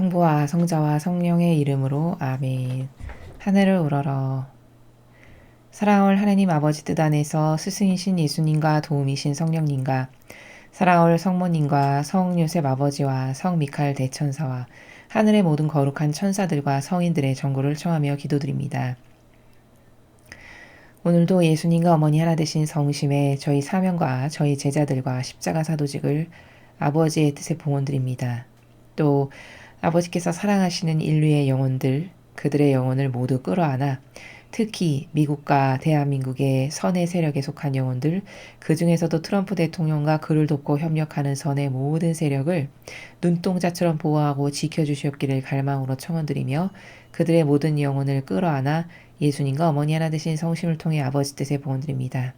성부와 성자와 성령의 이름으로 아멘. 하늘을 우러러. 사랑할 하나님 아버지 뜻 안에서 스승이신 예수님과 도움이신 성령님과 사랑할 성모님과 성 요셉 아버지와 성 미카엘 대천사와 하늘의 모든 거룩한 천사들과 성인들의 전구를 청하며 기도드립니다. 오늘도 예수님과 어머니 하나 되신 성심에 저희 사명과 저희 제자들과 십자가 사도직을 아버지의 뜻에 봉헌드립니다. 또 아버지께서 사랑하시는 인류의 영혼들, 그들의 영혼을 모두 끌어안아 특히 미국과 대한민국의 선의 세력에 속한 영혼들, 그 중에서도 트럼프 대통령과 그를 돕고 협력하는 선의 모든 세력을 눈동자처럼 보호하고 지켜주시옵기를 갈망으로 청원드리며 그들의 모든 영혼을 끌어안아 예수님과 어머니 하나 되신 성심을 통해 아버지 뜻에 봉헌드립니다.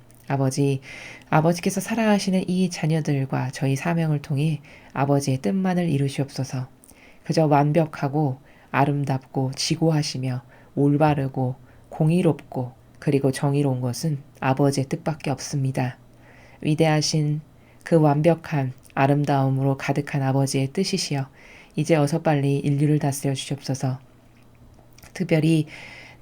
아버지께서 사랑하시는 이 자녀들과 저희 사명을 통해 아버지의 뜻만을 이루시옵소서. 그저 완벽하고 아름답고 지고하시며 올바르고 공의롭고 그리고 정의로운 것은 아버지의 뜻밖에 없습니다. 위대하신 그 완벽한 아름다움으로 가득한 아버지의 뜻이시여 이제 어서 빨리 인류를 다스려 주시옵소서. 특별히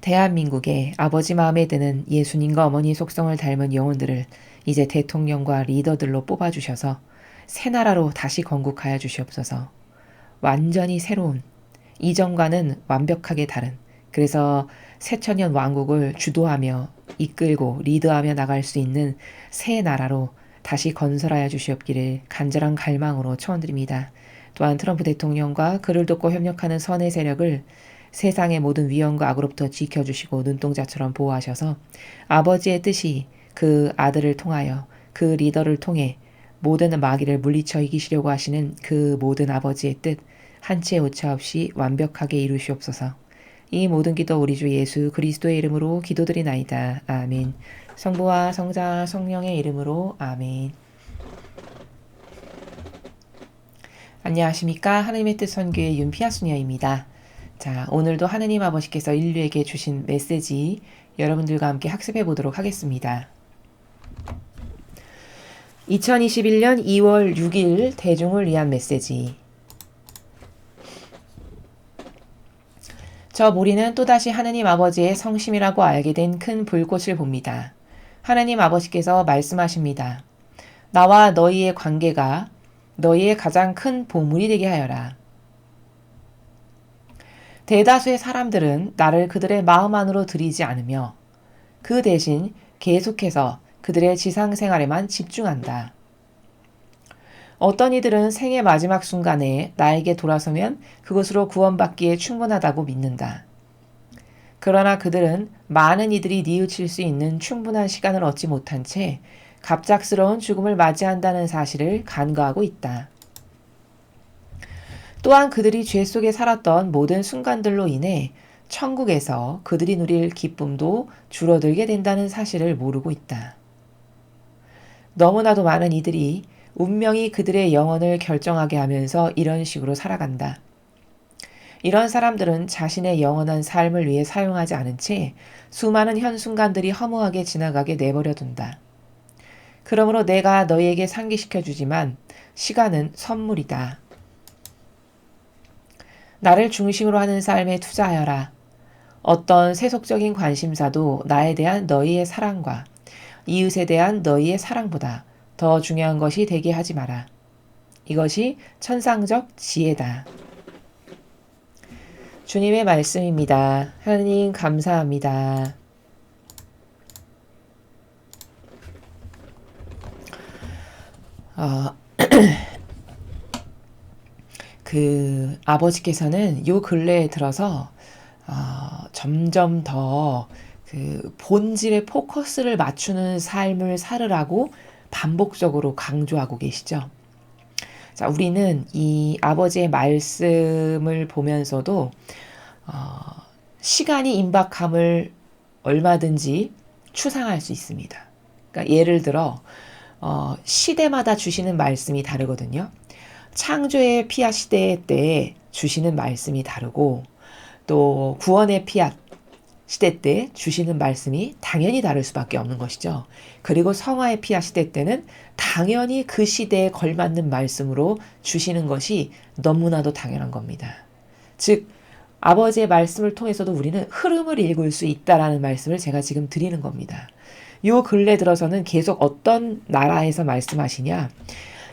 대한민국의 아버지 마음에 드는 예수님과 어머니 속성을 닮은 영혼들을 이제 대통령과 리더들로 뽑아주셔서 새 나라로 다시 건국하여 주시옵소서. 완전히 새로운, 이전과는 완벽하게 다른, 그래서 새천년 왕국을 주도하며 이끌고 리드하며 나갈 수 있는 새 나라로 다시 건설하여 주시옵기를 간절한 갈망으로 청원드립니다. 또한 트럼프 대통령과 그를 돕고 협력하는 선의 세력을 세상의 모든 위험과 악으로부터 지켜주시고 눈동자처럼 보호하셔서 아버지의 뜻이 그 아들을 통하여 그 리더를 통해 모든 마귀를 물리쳐 이기시려고 하시는 그 모든 아버지의 뜻 한 치의 오차 없이 완벽하게 이루시옵소서. 이 모든 기도 우리 주 예수 그리스도의 이름으로 기도드리나이다. 아멘. 성부와 성자 성령의 이름으로 아멘. 안녕하십니까. 하나님의 뜻 선교의 윤피아수녀입니다. 자, 오늘도 하느님 아버지께서 인류에게 주신 메시지 여러분들과 함께 학습해 보도록 하겠습니다. 2021년 2월 6일 대중을 위한 메시지. 저 모리는 또다시 하느님 아버지의 성심이라고 알게 된 큰 불꽃을 봅니다. 하느님 아버지께서 말씀하십니다. 나와 너희의 관계가 너희의 가장 큰 보물이 되게 하여라. 대다수의 사람들은 나를 그들의 마음 안으로 들이지 않으며 그 대신 계속해서 그들의 지상생활에만 집중한다. 어떤 이들은 생의 마지막 순간에 나에게 돌아서면 그것으로 구원받기에 충분하다고 믿는다. 그러나 그들은 많은 이들이 뉘우칠 수 있는 충분한 시간을 얻지 못한 채 갑작스러운 죽음을 맞이한다는 사실을 간과하고 있다. 또한 그들이 죄 속에 살았던 모든 순간들로 인해 천국에서 그들이 누릴 기쁨도 줄어들게 된다는 사실을 모르고 있다. 너무나도 많은 이들이 운명이 그들의 영혼을 결정하게 하면서 이런 식으로 살아간다. 이런 사람들은 자신의 영원한 삶을 위해 사용하지 않은 채 수많은 현순간들이 허무하게 지나가게 내버려 둔다. 그러므로 내가 너희에게 상기시켜 주지만 시간은 선물이다. 나를 중심으로 하는 삶에 투자하여라. 어떤 세속적인 관심사도 나에 대한 너희의 사랑과 이웃에 대한 너희의 사랑보다 더 중요한 것이 되게 하지 마라. 이것이 천상적 지혜다. 주님의 말씀입니다. 하나님 감사합니다. 아버지께서는 요 근래에 들어서 점점 더 그 본질의 포커스를 맞추는 삶을 살으라고 반복적으로 강조하고 계시죠. 자, 우리는 이 아버지의 말씀을 보면서도 시간이 임박함을 얼마든지 추상할 수 있습니다. 그러니까 예를 들어 시대마다 주시는 말씀이 다르거든요. 창조의 피앗 시대 때 주시는 말씀이 다르고 또 구원의 피앗 시대 때 주시는 말씀이 당연히 다를 수밖에 없는 것이죠. 그리고 성화의 피앗 시대 때는 당연히 그 시대에 걸맞는 말씀으로 주시는 것이 너무나도 당연한 겁니다. 즉 아버지의 말씀을 통해서도 우리는 흐름을 읽을 수 있다라는 말씀을 제가 지금 드리는 겁니다. 요 근래 들어서는 계속 어떤 나라에서 말씀하시냐,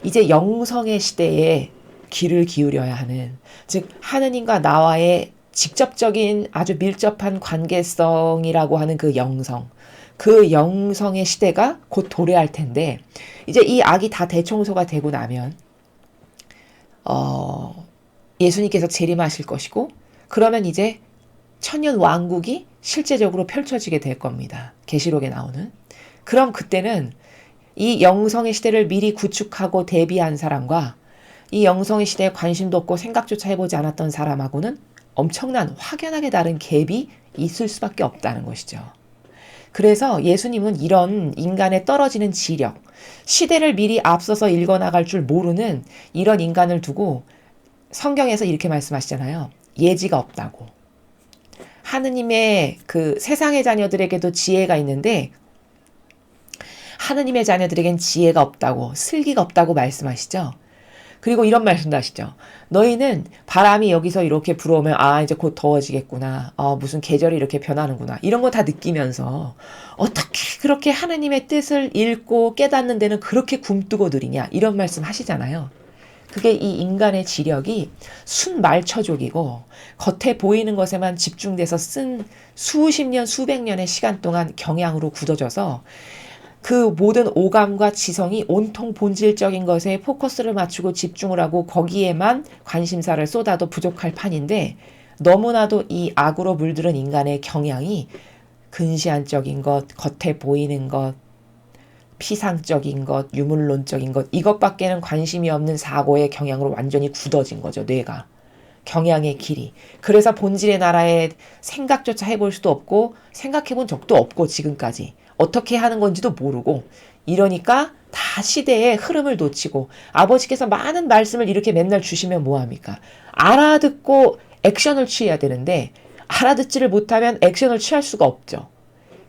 이제 영성의 시대에 귀를 기울여야 하는, 즉 하느님과 나와의 직접적인 아주 밀접한 관계성이라고 하는 그 영성, 그 영성의 시대가 곧 도래할 텐데, 이제 이 악이 다 대청소가 되고 나면 예수님께서 재림하실 것이고, 그러면 이제 천년 왕국이 실제적으로 펼쳐지게 될 겁니다. 계시록에 나오는. 그럼 그때는 이 영성의 시대를 미리 구축하고 대비한 사람과 이 영성의 시대에 관심도 없고 생각조차 해보지 않았던 사람하고는 엄청난 확연하게 다른 갭이 있을 수밖에 없다는 것이죠. 그래서 예수님은 이런 인간의 떨어지는 지력, 시대를 미리 앞서서 읽어나갈 줄 모르는 이런 인간을 두고 성경에서 이렇게 말씀하시잖아요. 예지가 없다고. 하느님의 그 세상의 자녀들에게도 지혜가 있는데 하느님의 자녀들에겐 지혜가 없다고, 슬기가 없다고 말씀하시죠. 그리고 이런 말씀도 하시죠. 너희는 바람이 여기서 이렇게 불어오면 이제 곧 더워지겠구나. 무슨 계절이 이렇게 변하는구나. 이런 거 다 느끼면서 어떻게 그렇게 하느님의 뜻을 읽고 깨닫는 데는 그렇게 굼뜨고 느리냐. 이런 말씀 하시잖아요. 그게 이 인간의 지력이 순말처족이고 겉에 보이는 것에만 집중돼서 쓴 수십 년, 수백 년의 시간 동안 경향으로 굳어져서 그 모든 오감과 지성이 온통 본질적인 것에 포커스를 맞추고 집중을 하고 거기에만 관심사를 쏟아도 부족할 판인데, 너무나도 이 악으로 물들은 인간의 경향이 근시안적인 것, 겉에 보이는 것, 피상적인 것, 유물론적인 것, 이것밖에는 관심이 없는 사고의 경향으로 완전히 굳어진 거죠, 뇌가. 경향의 길이. 그래서 본질의 나라에 생각조차 해볼 수도 없고 생각해본 적도 없고 지금까지 어떻게 하는 건지도 모르고, 이러니까 다 시대의 흐름을 놓치고, 아버지께서 많은 말씀을 이렇게 맨날 주시면 뭐합니까? 알아듣고 액션을 취해야 되는데 알아듣지를 못하면 액션을 취할 수가 없죠.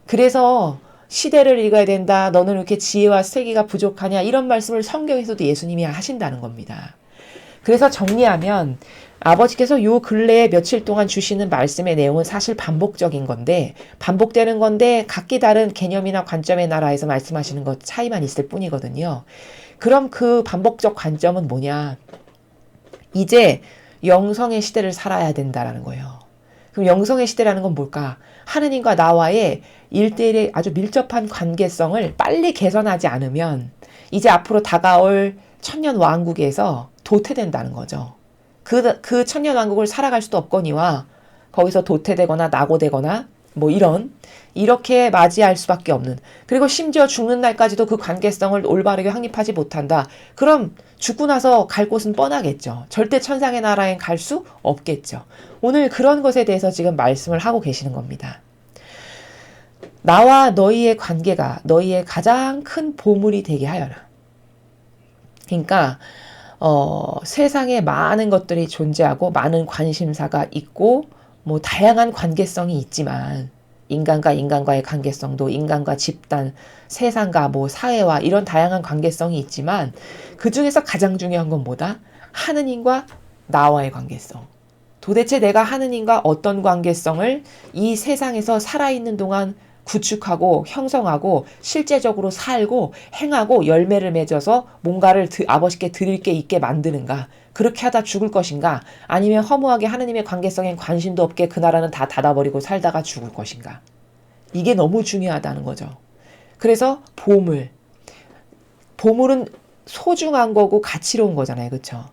그래서 시대를 읽어야 된다. 너는 왜 이렇게 지혜와 슬기가 부족하냐. 이런 말씀을 성경에서도 예수님이 하신다는 겁니다. 그래서 정리하면 아버지께서 요 근래에 며칠 동안 주시는 말씀의 내용은 사실 반복적인 건데, 반복되는 건데 각기 다른 개념이나 관점의 나라에서 말씀하시는 것 차이만 있을 뿐이거든요. 그럼 그 반복적 관점은 뭐냐? 이제 영성의 시대를 살아야 된다라는 거예요. 그럼 영성의 시대라는 건 뭘까? 하느님과 나와의 일대일의 아주 밀접한 관계성을 빨리 개선하지 않으면 이제 앞으로 다가올 천년 왕국에서 도태된다는 거죠. 그 천년 왕국을 살아갈 수도 없거니와 거기서 도태되거나 낙오되거나 이렇게 맞이할 수밖에 없는, 그리고 심지어 죽는 날까지도 그 관계성을 올바르게 확립하지 못한다. 그럼 죽고 나서 갈 곳은 뻔하겠죠. 절대 천상의 나라엔 갈 수 없겠죠. 오늘 그런 것에 대해서 지금 말씀을 하고 계시는 겁니다. 나와 너희의 관계가 너희의 가장 큰 보물이 되게 하여라. 그러니까 세상에 많은 것들이 존재하고 많은 관심사가 있고 다양한 관계성이 있지만, 인간과 인간과의 관계성도, 인간과 집단, 세상과 사회와 이런 다양한 관계성이 있지만, 그 중에서 가장 중요한 건 뭐다? 하느님과 나와의 관계성. 도대체 내가 하느님과 어떤 관계성을 이 세상에서 살아있는 동안 구축하고 형성하고 실제적으로 살고 행하고 열매를 맺어서 뭔가를 아버지께 드릴 게 있게 만드는가? 그렇게 하다 죽을 것인가? 아니면 허무하게 하느님의 관계성엔 관심도 없게 그 나라는 다 닫아버리고 살다가 죽을 것인가? 이게 너무 중요하다는 거죠. 그래서 보물은 소중한 거고 가치로운 거잖아요. 그렇죠?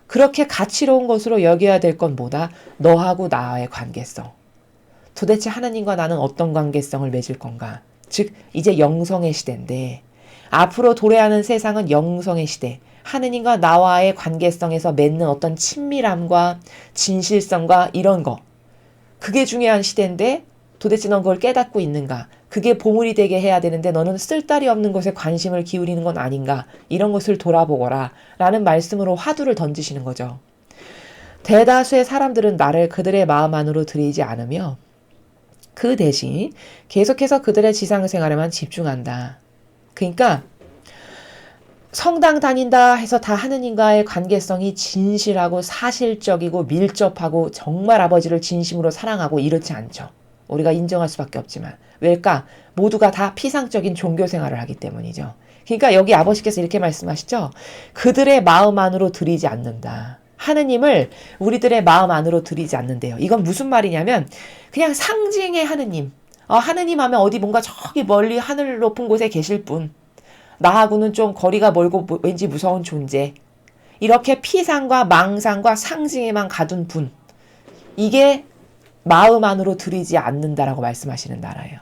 그렇게 가치로운 것으로 여겨야 될 건 뭐다? 너하고 나의 관계성. 도대체 하나님과 나는 어떤 관계성을 맺을 건가? 즉 이제 영성의 시대인데, 앞으로 도래하는 세상은 영성의 시대, 하느님과 나와의 관계성에서 맺는 어떤 친밀함과 진실성과 이런 거, 그게 중요한 시대인데 도대체 넌 그걸 깨닫고 있는가? 그게 보물이 되게 해야 되는데 너는 쓸데리 없는 것에 관심을 기울이는 건 아닌가? 이런 것을 돌아보거라 라는 말씀으로 화두를 던지시는 거죠. 대다수의 사람들은 나를 그들의 마음 안으로 들이지 않으며 그 대신 계속해서 그들의 지상생활에만 집중한다. 그러니까 성당 다닌다 해서 다 하느님과의 관계성이 진실하고 사실적이고 밀접하고 정말 아버지를 진심으로 사랑하고 이렇지 않죠. 우리가 인정할 수밖에 없지만. 왜일까? 모두가 다 피상적인 종교 생활을 하기 때문이죠. 그러니까 여기 아버지께서 이렇게 말씀하시죠. 그들의 마음 안으로 들이지 않는다. 하느님을 우리들의 마음 안으로 들이지 않는데요. 이건 무슨 말이냐면 그냥 상징의 하느님. 하느님 하면 어디 뭔가 저기 멀리 하늘 높은 곳에 계실 분. 나하고는 좀 거리가 멀고 왠지 무서운 존재. 이렇게 피상과 망상과 상징에만 가둔 분. 이게 마음 안으로 들이지 않는다라고 말씀하시는 나라예요.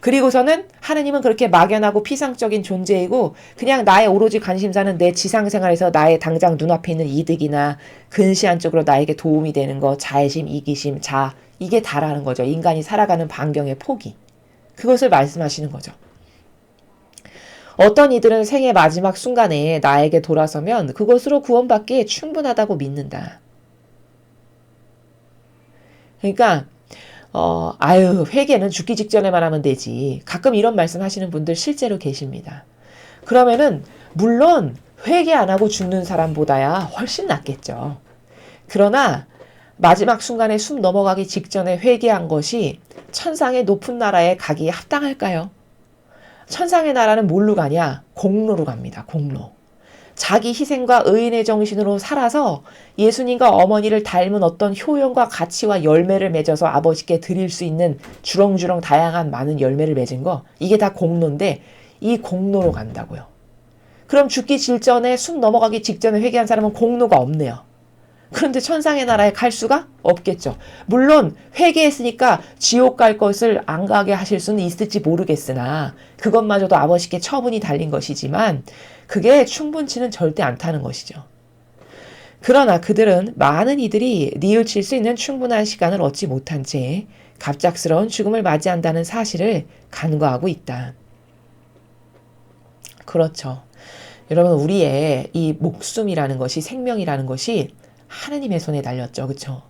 그리고서는 하느님은 그렇게 막연하고 피상적인 존재이고 그냥 나의 오로지 관심사는 내 지상생활에서 나의 당장 눈앞에 있는 이득이나 근시안적으로 나에게 도움이 되는 거, 자애심, 이기심, 이게 다라는 거죠. 인간이 살아가는 반경의 폭이. 그것을 말씀하시는 거죠. 어떤 이들은 생의 마지막 순간에 나에게 돌아서면 그것으로 구원받기에 충분하다고 믿는다. 그러니까 회개는 죽기 직전에만 하면 되지. 가끔 이런 말씀하시는 분들 실제로 계십니다. 그러면은 물론 회개 안 하고 죽는 사람보다야 훨씬 낫겠죠. 그러나 마지막 순간에 숨 넘어가기 직전에 회개한 것이 천상의 높은 나라에 가기에 합당할까요? 천상의 나라는 뭘로 가냐? 공로로 갑니다. 공로. 자기 희생과 의인의 정신으로 살아서 예수님과 어머니를 닮은 어떤 효용과 가치와 열매를 맺어서 아버지께 드릴 수 있는 주렁주렁 다양한 많은 열매를 맺은 거, 이게 다 공로인데 이 공로로 간다고요. 그럼 죽기 직전에 숨 넘어가기 직전에 회개한 사람은 공로가 없네요. 그런데 천상의 나라에 갈 수가 없겠죠. 물론 회개했으니까 지옥 갈 것을 안 가게 하실 수는 있을지 모르겠으나 그것마저도 아버지께 처분이 달린 것이지만 그게 충분치는 절대 않다는 것이죠. 그러나 그들은 많은 이들이 뉘우칠 수 있는 충분한 시간을 얻지 못한 채 갑작스러운 죽음을 맞이한다는 사실을 간과하고 있다. 그렇죠. 여러분, 우리의 이 목숨이라는 것이, 생명이라는 것이 하느님의 손에 달렸죠. 그렇죠?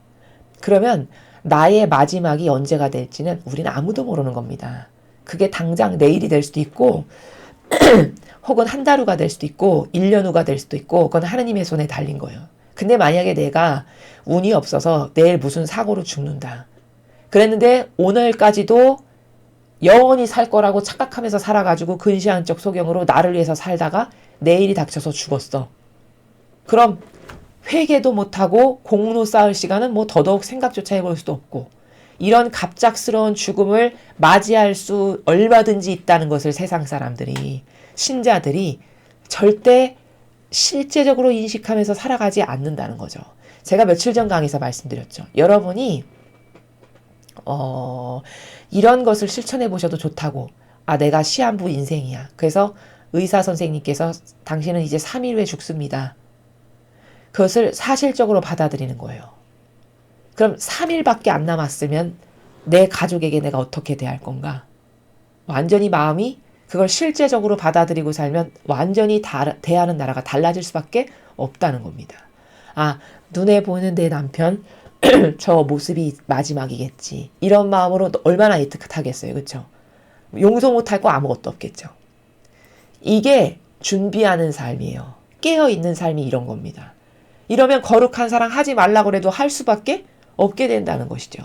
그러면 나의 마지막이 언제가 될지는 우리는 아무도 모르는 겁니다. 그게 당장 내일이 될 수도 있고 혹은 한 달 후가 될 수도 있고 1년 후가 될 수도 있고 그건 하느님의 손에 달린 거예요. 근데 만약에 내가 운이 없어서 내일 무슨 사고로 죽는다. 그랬는데 오늘까지도 영원히 살 거라고 착각하면서 살아가지고 근시안적 소경으로 나를 위해서 살다가 내일이 닥쳐서 죽었어. 그럼 회개도 못하고 공로 쌓을 시간은 뭐 더더욱 생각조차 해볼 수도 없고 이런 갑작스러운 죽음을 맞이할 수 얼마든지 있다는 것을 세상 사람들이, 신자들이 절대 실제적으로 인식하면서 살아가지 않는다는 거죠. 제가 며칠 전 강의에서 말씀드렸죠. 여러분이 이런 것을 실천해 보셔도 좋다고. 내가 시한부 인생이야. 그래서 의사 선생님께서 당신은 이제 3일 후에 죽습니다. 그것을 사실적으로 받아들이는 거예요. 그럼 3일밖에 안 남았으면 내 가족에게 내가 어떻게 대할 건가? 완전히 마음이 그걸 실제적으로 받아들이고 살면 완전히 대하는 나라가 달라질 수밖에 없다는 겁니다. 눈에 보이는 내 남편 저 모습이 마지막이겠지. 이런 마음으로 얼마나 애틋하겠어요. 그렇죠? 용서 못할 거 아무것도 없겠죠. 이게 준비하는 삶이에요. 깨어있는 삶이 이런 겁니다. 이러면 거룩한 사랑 하지 말라고 해도 할 수밖에 없게 된다는 것이죠.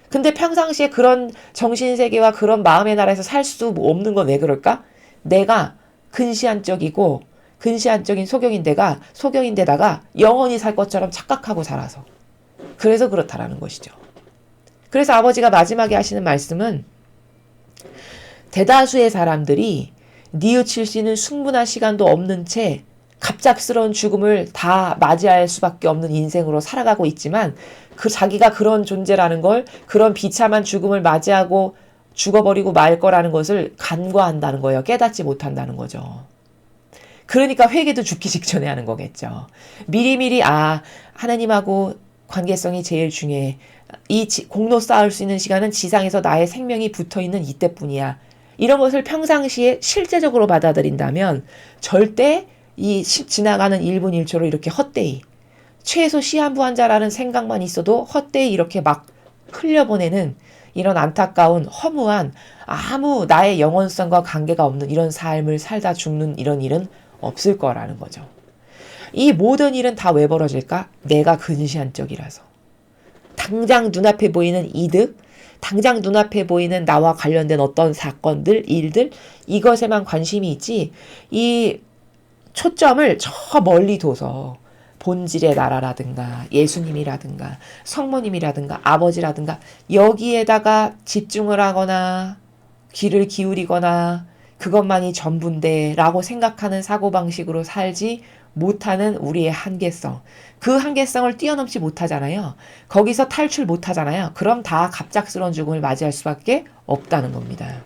근데 평상시에 그런 정신세계와 그런 마음의 나라에서 살 수 없는 건 왜 그럴까? 내가 근시안적이고 근시안적인 소경인데다가 영원히 살 것처럼 착각하고 살아서. 그래서 그렇다라는 것이죠. 그래서 아버지가 마지막에 하시는 말씀은 대다수의 사람들이 뉘우칠 수 있는 충분한 시간도 없는 채 갑작스러운 죽음을 다 맞이할 수밖에 없는 인생으로 살아가고 있지만 자기가 그런 존재라는 걸, 그런 비참한 죽음을 맞이하고 죽어버리고 말 거라는 것을 간과한다는 거예요. 깨닫지 못한다는 거죠. 그러니까 회개도 죽기 직전에 하는 거겠죠. 미리미리 하나님하고 관계성이 제일 중요해. 이 공로 쌓을 수 있는 시간은 지상에서 나의 생명이 붙어있는 이때뿐이야. 이런 것을 평상시에 실제적으로 받아들인다면 절대 이 지나가는 1분 1초로 이렇게 헛되이 최소 시한부 환자라는 생각만 있어도 헛되이 이렇게 막 흘려보내는 이런 안타까운 허무한 아무 나의 영원성과 관계가 없는 이런 삶을 살다 죽는 이런 일은 없을 거라는 거죠. 이 모든 일은 다 왜 벌어질까? 내가 근시안적이라서. 당장 눈앞에 보이는 이득, 당장 눈앞에 보이는 나와 관련된 어떤 사건들, 일들, 이것에만 관심이 있지, 이 초점을 저 멀리 둬서 본질의 나라라든가 예수님이라든가 성모님이라든가 아버지라든가 여기에다가 집중을 하거나 귀를 기울이거나 그것만이 전부인데 라고 생각하는 사고방식으로 살지 못하는 우리의 한계성. 그 한계성을 뛰어넘지 못하잖아요. 거기서 탈출 못하잖아요. 그럼 다 갑작스러운 죽음을 맞이할 수밖에 없다는 겁니다.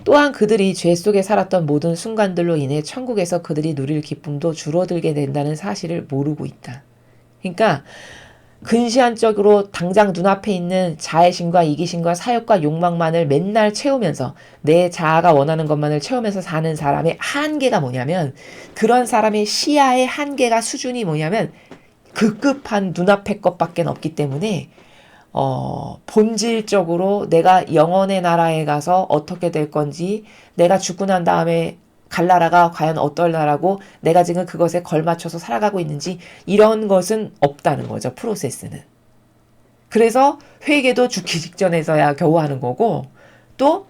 또한 그들이 죄 속에 살았던 모든 순간들로 인해 천국에서 그들이 누릴 기쁨도 줄어들게 된다는 사실을 모르고 있다. 그러니까 근시안적으로 당장 눈앞에 있는 자애심과 이기심과 사욕과 욕망만을 맨날 채우면서 내 자아가 원하는 것만을 채우면서 사는 사람의 한계가 뭐냐면, 그런 사람의 시야의 한계가 수준이 뭐냐면 급급한 눈앞의 것밖에 없기 때문에 본질적으로 내가 영원의 나라에 가서 어떻게 될 건지, 내가 죽고 난 다음에 갈 나라가 과연 어떨 나라고 내가 지금 그것에 걸맞춰서 살아가고 있는지 이런 것은 없다는 거죠. 프로세스는. 그래서 회개도 죽기 직전에서야 겨우 하는 거고, 또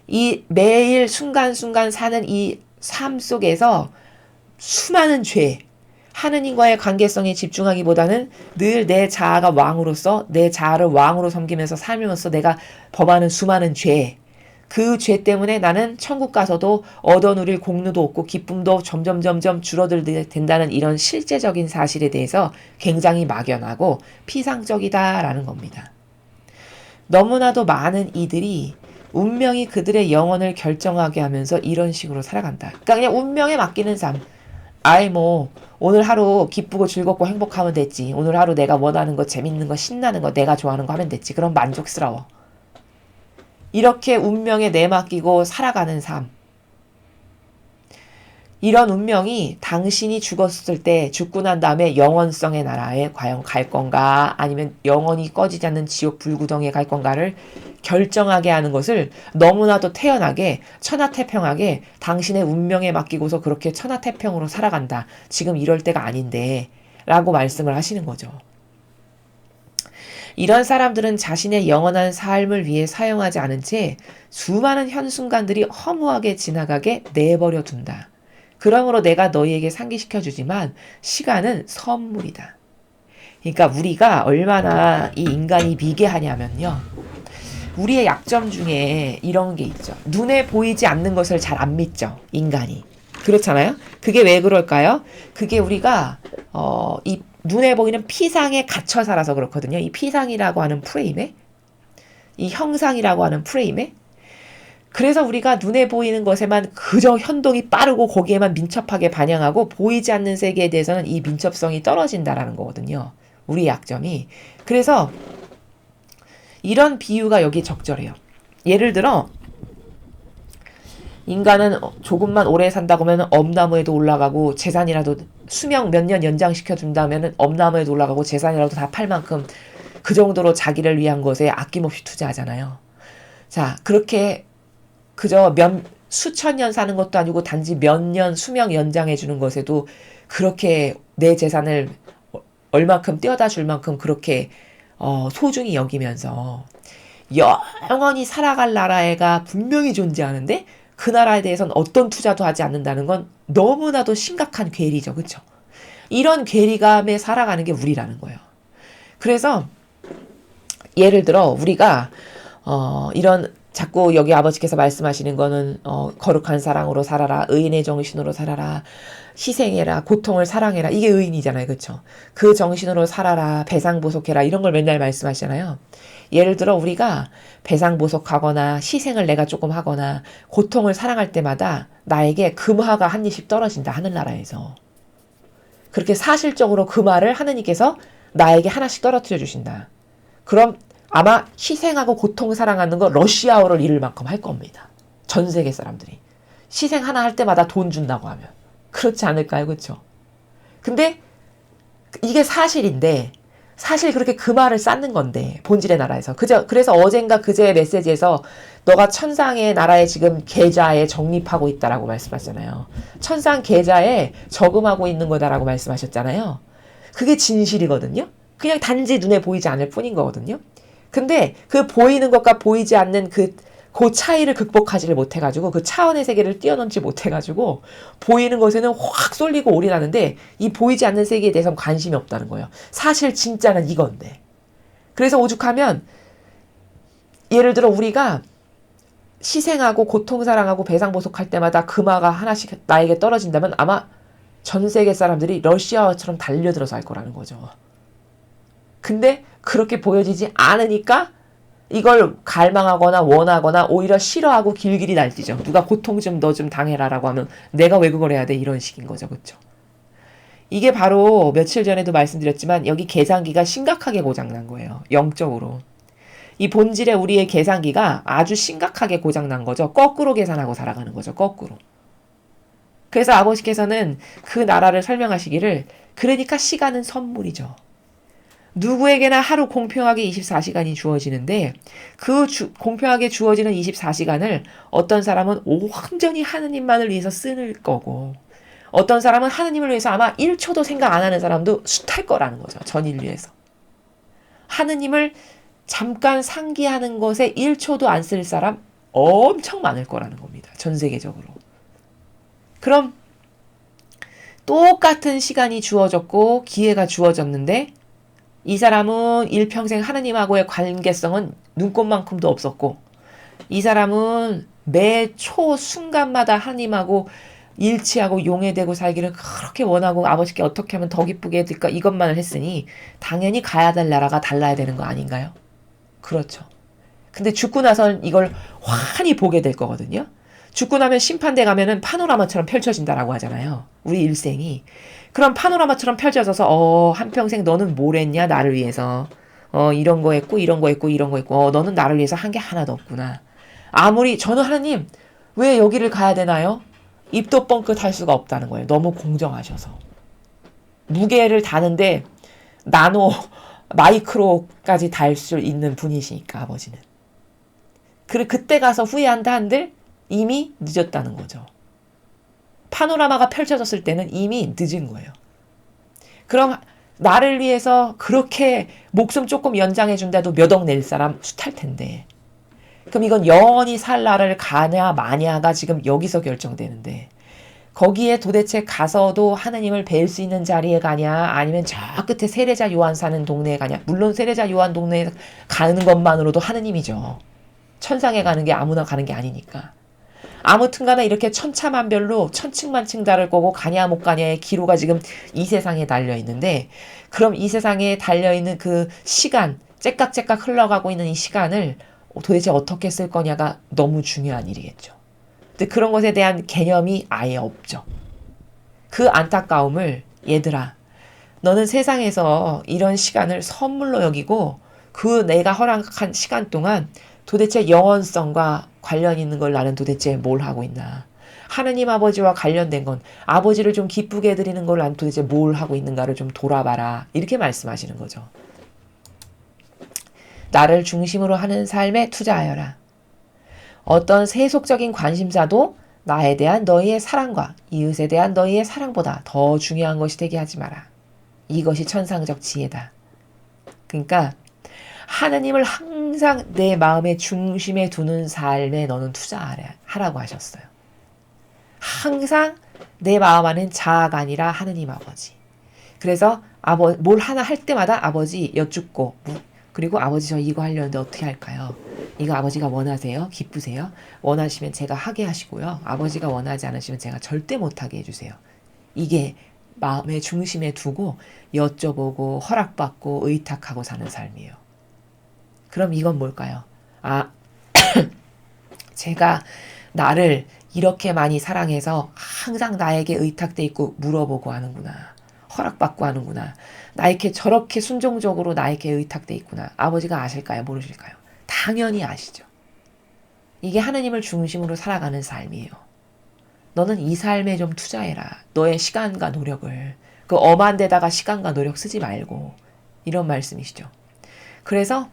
이 매일 순간순간 사는 이 삶 속에서 수많은 죄, 하느님과의 관계성에 집중하기보다는 늘 내 자아가 왕으로서 내 자아를 왕으로 섬기면서 살면서 내가 범하는 수많은 죄, 그 죄 때문에 나는 천국 가서도 얻어 누릴 공로도 없고 기쁨도 점점 줄어들게 된다는 이런 실제적인 사실에 대해서 굉장히 막연하고 피상적이다라는 겁니다. 너무나도 많은 이들이 운명이 그들의 영혼을 결정하게 하면서 이런 식으로 살아간다. 그러니까 그냥 운명에 맡기는 삶. 아이 뭐 오늘 하루 기쁘고 즐겁고 행복하면 됐지. 오늘 하루 내가 원하는 거, 재밌는 거, 신나는 거, 내가 좋아하는 거 하면 됐지. 그럼 만족스러워. 이렇게 운명에 내맡기고 살아가는 삶. 이런 운명이 당신이 죽었을 때, 죽고 난 다음에 영원성의 나라에 과연 갈 건가, 아니면 영원히 꺼지지 않는 지옥 불구덩이에 갈 건가를 결정하게 하는 것을 너무나도 태연하게 천하태평하게 당신의 운명에 맡기고서 그렇게 천하태평으로 살아간다. 지금 이럴 때가 아닌데 라고 말씀을 하시는 거죠. 이런 사람들은 자신의 영원한 삶을 위해 사용하지 않은 채 수많은 현순간들이 허무하게 지나가게 내버려 둔다. 그러므로 내가 너희에게 상기시켜주지만 시간은 선물이다. 그러니까 우리가 얼마나 이 인간이 미개하냐면요. 우리의 약점 중에 이런 게 있죠. 눈에 보이지 않는 것을 잘 안 믿죠. 인간이. 그렇잖아요. 그게 왜 그럴까요? 그게 우리가 이 눈에 보이는 피상에 갇혀 살아서 그렇거든요. 이 피상이라고 하는 프레임에, 이 형상이라고 하는 프레임에. 그래서 우리가 눈에 보이는 것에만 그저 현동이 빠르고 거기에만 민첩하게 반영하고 보이지 않는 세계에 대해서는 이 민첩성이 떨어진다라는 거거든요. 우리의 약점이. 그래서 이런 비유가 여기 적절해요. 예를 들어 인간은 조금만 오래 산다고 하면 엄나무에도 올라가고 재산이라도 수명 몇 년 연장시켜 준다면 엄나무에도 올라가고 재산이라도 다 팔 만큼 그 정도로 자기를 위한 것에 아낌없이 투자하잖아요. 자, 그렇게 그저 수천 년 사는 것도 아니고 단지 몇 년 수명 연장해 주는 것에도 그렇게 내 재산을 얼만큼 떼어다 줄 만큼 그렇게 소중히 여기면서 영원히 살아갈 나라가 분명히 존재하는데 그 나라에 대해서는 어떤 투자도 하지 않는다는 건 너무나도 심각한 괴리죠. 그렇죠? 이런 괴리감에 살아가는 게 우리라는 거예요. 그래서 예를 들어 우리가 이런 자꾸 여기 아버지께서 말씀하시는 거는 거룩한 사랑으로 살아라, 의인의 정신으로 살아라, 희생해라, 고통을 사랑해라. 이게 의인이잖아요. 그렇죠? 그 정신으로 살아라, 배상보속해라. 이런 걸 맨날 말씀하시잖아요. 예를 들어 우리가 배상보속하거나 희생을 내가 조금 하거나 고통을 사랑할 때마다 나에게 금화가 한 입씩 떨어진다. 하늘나라에서. 그렇게 사실적으로 그 말을 하느님께서 나에게 하나씩 떨어뜨려 주신다. 그럼 아마 희생하고 고통 사랑하는 거 러시아어를 잃을 만큼 할 겁니다. 전 세계 사람들이. 희생 하나 할 때마다 돈 준다고 하면. 그렇지 않을까요? 그렇죠? 근데 이게 사실인데 사실 그렇게 그 말을 쌓는 건데 본질의 나라에서 그래서 어젠가 그제 메시지에서 너가 천상의 나라에 지금 계좌에 적립하고 있다라고 말씀하셨잖아요. 천상 계좌에 저금하고 있는 거다라고 말씀하셨잖아요. 그게 진실이거든요. 그냥 단지 눈에 보이지 않을 뿐인 거거든요. 근데 그 보이는 것과 보이지 않는 그 차이를 극복하지를 못해가지고 그 차원의 세계를 뛰어넘지 못해가지고 보이는 것에는 확 쏠리고 올인하는데 이 보이지 않는 세계에 대해서는 관심이 없다는 거예요. 사실 진짜는 이건데. 그래서 오죽하면 예를 들어 우리가 희생하고 고통사랑하고 배상보속할 때마다 금화가 하나씩 나에게 떨어진다면 아마 전 세계 사람들이 러시아처럼 달려들어서 할 거라는 거죠. 근데 그렇게 보여지지 않으니까 이걸 갈망하거나 원하거나 오히려 싫어하고 길길이 날뛰죠. 누가 고통 좀 너 좀 당해라라고 하면 내가 왜 그걸 해야 돼? 이런 식인 거죠. 그렇죠? 이게 바로 며칠 전에도 말씀드렸지만 여기 계산기가 심각하게 고장난 거예요. 영적으로. 이 본질의 우리의 계산기가 아주 심각하게 고장난 거죠. 거꾸로 계산하고 살아가는 거죠. 거꾸로. 그래서 아버지께서는 그 나라를 설명하시기를 그러니까 시간은 선물이죠. 누구에게나 하루 공평하게 24시간이 주어지는데 그 공평하게 주어지는 24시간을 어떤 사람은 온전히 하느님만을 위해서 쓰는 거고 어떤 사람은 하느님을 위해서 아마 1초도 생각 안 하는 사람도 숱할 거라는 거죠. 전 인류에서. 하느님을 잠깐 상기하는 것에 1초도 안 쓸 사람 엄청 많을 거라는 겁니다. 전 세계적으로. 그럼 똑같은 시간이 주어졌고 기회가 주어졌는데 이 사람은 일평생 하느님하고의 관계성은 눈꽃만큼도 없었고 이 사람은 매 초 순간마다 하느님하고 일치하고 용해되고 살기를 그렇게 원하고 아버지께 어떻게 하면 더 기쁘게 해드릴까 이것만을 했으니 당연히 가야 될 나라가 달라야 되는 거 아닌가요? 그렇죠. 근데 죽고 나선 이걸 환히 보게 될 거거든요. 죽고 나면 심판대 가면은 파노라마처럼 펼쳐진다라고 하잖아요. 우리 일생이. 그럼 파노라마처럼 펼쳐져서 한평생 너는 뭘 했냐 나를 위해서. 이런 거 했고 이런 거 했고 이런 거 했고 너는 나를 위해서 한 게 하나도 없구나. 아무리 저는 하나님 왜 여기를 가야 되나요? 입도 뻥끗 할 수가 없다는 거예요. 너무 공정하셔서. 무게를 다는데 나노 마이크로까지 달 수 있는 분이시니까 아버지는. 그때 가서 후회한다 한들 이미 늦었다는 거죠. 파노라마가 펼쳐졌을 때는 이미 늦은 거예요. 그럼 나를 위해서 그렇게 목숨 조금 연장해준다도 몇 억 낼 사람 숱할 텐데 그럼 이건 영원히 살 나라를 가냐 마냐가 지금 여기서 결정되는데 거기에 도대체 가서도 하느님을 뵐 수 있는 자리에 가냐 아니면 저 끝에 세례자 요한 사는 동네에 가냐. 물론 세례자 요한 동네에 가는 것만으로도 하느님이죠. 천상에 가는 게 아무나 가는 게 아니니까. 아무튼 간에 이렇게 천차만별로 천층만층 다를 거고 가냐 못 가냐의 기로가 지금 이 세상에 달려있는데 그럼 이 세상에 달려있는 그 시간 째깍째깍 흘러가고 있는 이 시간을 도대체 어떻게 쓸 거냐가 너무 중요한 일이겠죠. 근데 그런 것에 대한 개념이 아예 없죠. 그 안타까움을 얘들아 너는 세상에서 이런 시간을 선물로 여기고 그 내가 허락한 시간 동안 도대체 영원성과 관련 있는 걸 나는 도대체 뭘 하고 있나. 하느님 아버지와 관련된 건 아버지를 좀 기쁘게 해드리는 걸 난 도대체 뭘 하고 있는가를 좀 돌아봐라. 이렇게 말씀하시는 거죠. 나를 중심으로 하는 삶에 투자하여라. 어떤 세속적인 관심사도 나에 대한 너희의 사랑과 이웃에 대한 너희의 사랑보다 더 중요한 것이 되게 하지 마라. 이것이 천상적 지혜다. 그러니까 하느님을 항상 내 마음의 중심에 두는 삶에 너는 투자하라고 하셨어요. 항상 내 마음 안엔 자아가 아니라 하느님 아버지. 그래서 뭘 하나 할 때마다 아버지 여쭙고 그리고 아버지 저 이거 하려는데 어떻게 할까요? 이거 아버지가 원하세요? 기쁘세요? 원하시면 제가 하게 하시고요. 아버지가 원하지 않으시면 제가 절대 못하게 해주세요. 이게 마음의 중심에 두고 여쭤보고 허락받고 의탁하고 사는 삶이에요. 그럼 이건 뭘까요? 제가 나를 이렇게 많이 사랑해서 항상 나에게 의탁돼 있고 물어보고 하는구나. 허락받고 하는구나. 나에게 저렇게 순종적으로 나에게 의탁돼 있구나. 아버지가 아실까요? 모르실까요? 당연히 아시죠. 이게 하나님을 중심으로 살아가는 삶이에요. 너는 이 삶에 좀 투자해라. 너의 시간과 노력을. 그 엄한 데다가 시간과 노력 쓰지 말고 이런 말씀이시죠. 그래서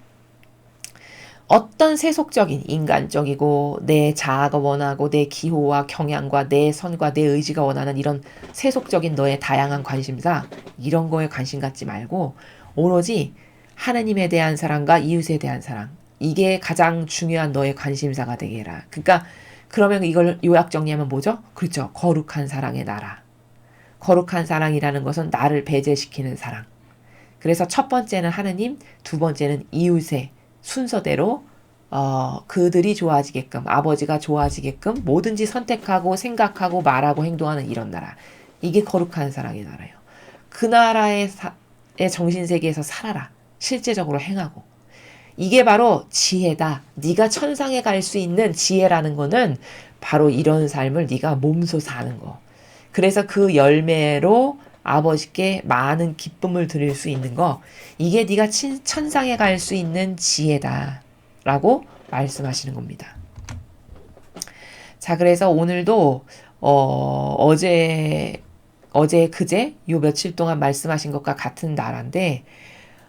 어떤 세속적인 인간적이고 내 자아가 원하고 내 기호와 경향과 내 선과 내 의지가 원하는 이런 세속적인 너의 다양한 관심사 이런 거에 관심 갖지 말고 오로지 하느님에 대한 사랑과 이웃에 대한 사랑 이게 가장 중요한 너의 관심사가 되게 해라. 그러니까 그러면 이걸 요약 정리하면 뭐죠? 그렇죠. 거룩한 사랑의 나라. 거룩한 사랑이라는 것은 나를 배제시키는 사랑. 그래서 첫 번째는 하느님, 두 번째는 이웃의 순서대로 그들이 좋아지게끔 아버지가 좋아지게끔 뭐든지 선택하고 생각하고 말하고 행동하는 이런 나라. 이게 거룩한 사랑의 나라예요. 그 나라의 정신세계에서 살아라. 실제적으로 행하고. 이게 바로 지혜다. 네가 천상에 갈 수 있는 지혜라는 거는 바로 이런 삶을 네가 몸소 사는 거. 그래서 그 열매로 아버지께 많은 기쁨을 드릴 수 있는 거. 이게 네가 천상에 갈 수 있는 지혜다. 라고 말씀하시는 겁니다. 자, 그래서 오늘도 어제 그제 요 며칠 동안 말씀하신 것과 같은 나라인데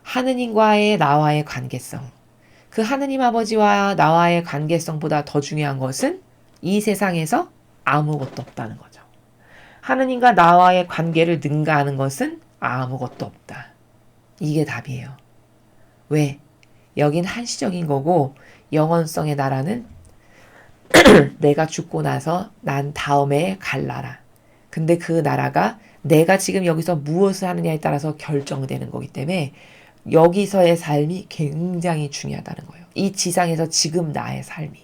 하느님과의 나와의 관계성. 그 하느님 아버지와 나와의 관계성보다 더 중요한 것은 이 세상에서 아무것도 없다는 거죠. 하느님과 나와의 관계를 능가하는 것은 아무것도 없다. 이게 답이에요. 왜? 여긴 한시적인 거고 영원성의 나라는 내가 죽고 나서 난 다음에 갈 나라. 근데 그 나라가 내가 지금 여기서 무엇을 하느냐에 따라서 결정되는 거기 때문에 여기서의 삶이 굉장히 중요하다는 거예요. 이 지상에서 지금 나의 삶이.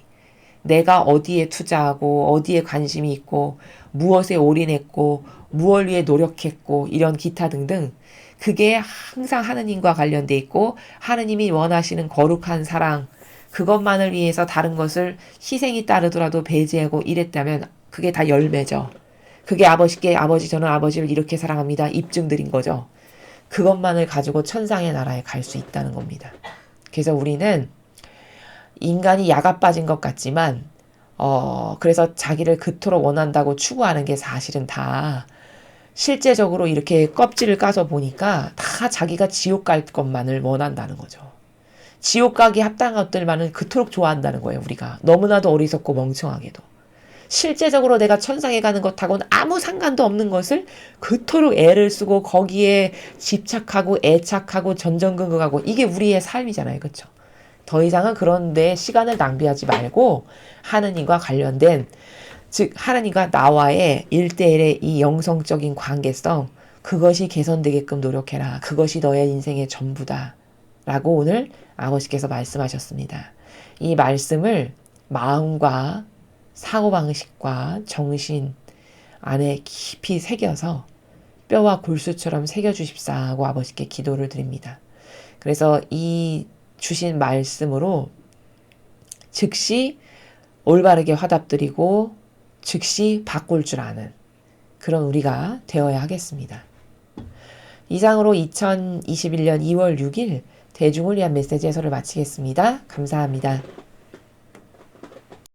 내가 어디에 투자하고 어디에 관심이 있고 무엇에 올인했고 무엇을 위해 노력했고 이런 기타 등등 그게 항상 하느님과 관련돼 있고 하느님이 원하시는 거룩한 사랑 그것만을 위해서 다른 것을 희생이 따르더라도 배제하고 이랬다면 그게 다 열매죠. 그게 아버지께 아버지 저는 아버지를 이렇게 사랑합니다. 입증드린 거죠. 그것만을 가지고 천상의 나라에 갈 수 있다는 겁니다. 그래서 우리는 인간이 야가 빠진 것 같지만 그래서 자기를 그토록 원한다고 추구하는 게 사실은 다 실제적으로 이렇게 껍질을 까서 보니까 다 자기가 지옥 갈 것만을 원한다는 거죠. 지옥 가기 합당한 것들만을 그토록 좋아한다는 거예요. 우리가 너무나도 어리석고 멍청하게도. 실제적으로 내가 천상에 가는 것하고는 아무 상관도 없는 것을 그토록 애를 쓰고 거기에 집착하고 애착하고 전전긍긍하고 이게 우리의 삶이잖아요. 그렇죠? 더 이상은 그런 데 시간을 낭비하지 말고 하느님과 관련된 즉 하느님과 나와의 1대1의 이 영성적인 관계성 그것이 개선되게끔 노력해라. 그것이 너의 인생의 전부다. 라고 오늘 아버지께서 말씀하셨습니다. 이 말씀을 마음과 사고방식과 정신 안에 깊이 새겨서 뼈와 골수처럼 새겨주십사 하고 아버지께 기도를 드립니다. 그래서 이 주신 말씀으로 즉시 올바르게 화답드리고 즉시 바꿀 줄 아는 그런 우리가 되어야 하겠습니다. 이상으로 2021년 2월 6일 대중을 위한 메시지 해설을 마치겠습니다. 감사합니다.